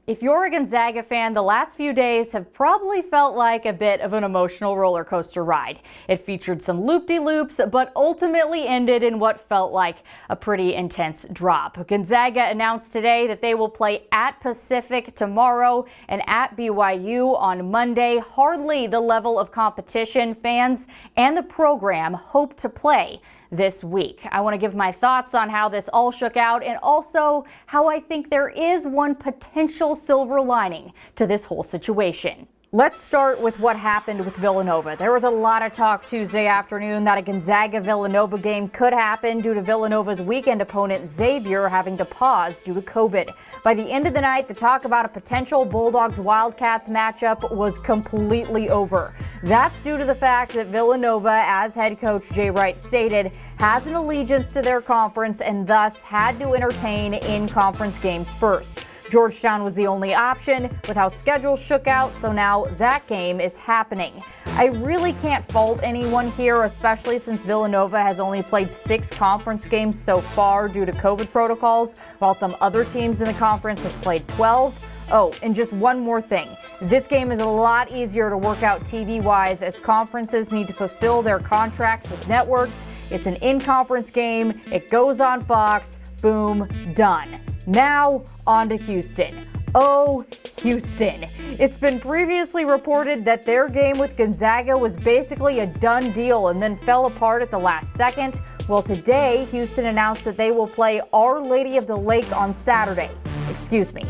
If you're a Gonzaga fan, the last few days have probably felt like a bit of an emotional roller coaster ride. It featured some loop-de-loops, but ultimately ended in what felt like a pretty intense drop. Gonzaga announced today that they will play at Pacific tomorrow and at BYU on Monday. Hardly the level of competition fans and the program hope to play this week. I want to give my thoughts on how this all shook out and also how I think there is one potential silver lining to this whole situation. Let's start with what happened with Villanova. There was a lot of talk Tuesday afternoon that a Gonzaga-Villanova game could happen due to Villanova's weekend opponent Xavier having to pause due to COVID. By the end of the night, the talk about a potential Bulldogs-Wildcats matchup was completely over. That's due to the fact that Villanova, as head coach Jay Wright stated, has an allegiance to their conference and thus had to entertain in-conference games first. Georgetown was the only option with how schedules shook out, so now that game is happening. I really can't fault anyone here, especially since Villanova has only played 6 conference games so far due to COVID protocols, while some other teams in the conference have played 12. Oh, and just one more thing. This game is a lot easier to work out TV-wise as conferences need to fulfill their contracts with networks. It's an in-conference game. It goes on Fox. Boom, done. Now, on to Houston. Oh, Houston. It's been previously reported that their game with Gonzaga was basically a done deal and then fell apart at the last second. Well, today, Houston announced that they will play Our Lady of the Lake on Saturday. Excuse me.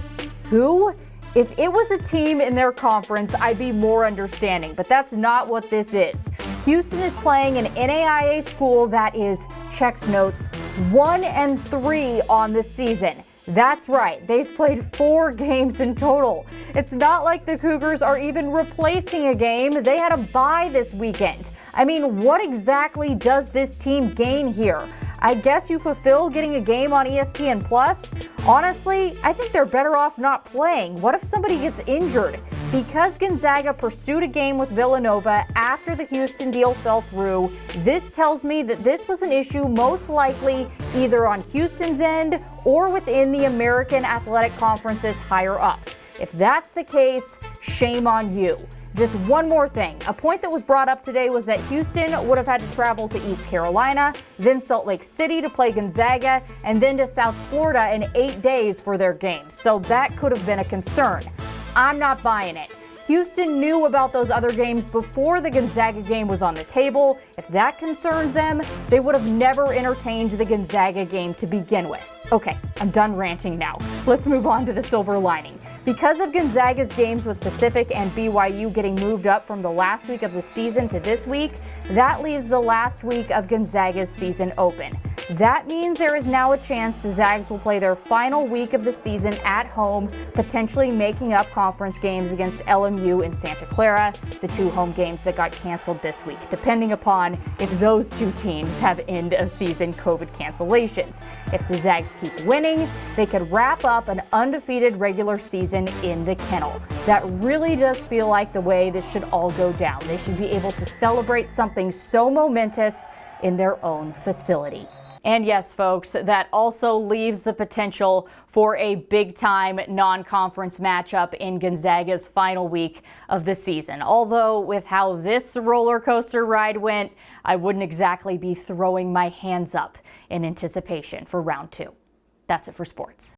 Who? If it was a team in their conference, I'd be more understanding, but that's not what this is. Houston is playing an NAIA school that is, checks notes, 1-3 on the season. That's right, they've played 4 games in total. It's not like the Cougars are even replacing a game. They had a bye this weekend. I mean, what exactly does this team gain here? I guess you fulfill getting a game on ESPN Plus. Honestly, I think they're better off not playing. What if somebody gets injured? Because Gonzaga pursued a game with Villanova after the Houston deal fell through, this tells me that this was an issue most likely either on Houston's end or within the American Athletic Conference's higher-ups. If that's the case, shame on you. Just one more thing. A point that was brought up today was that Houston would have had to travel to East Carolina, then Salt Lake City to play Gonzaga, and then to South Florida in 8 days for their games. So that could have been a concern. I'm not buying it. Houston knew about those other games before the Gonzaga game was on the table. If that concerned them, they would have never entertained the Gonzaga game to begin with. Okay, I'm done ranting now. Let's move on to the silver lining. Because of Gonzaga's games with Pacific and BYU getting moved up from the last week of the season to this week, that leaves the last week of Gonzaga's season open. That means there is now a chance the Zags will play their final week of the season at home, potentially making up conference games against LMU and Santa Clara, the 2 home games that got canceled this week, depending upon if those 2 teams have end-of-season COVID cancellations. If the Zags keep winning, they could wrap up an undefeated regular season in the kennel. That really does feel like the way this should all go down. They should be able to celebrate something so momentous in their own facility. And yes, folks, that also leaves the potential for a big-time non-conference matchup in Gonzaga's final week of the season. Although, with how this roller coaster ride went, I wouldn't exactly be throwing my hands up in anticipation for round 2. That's it for sports.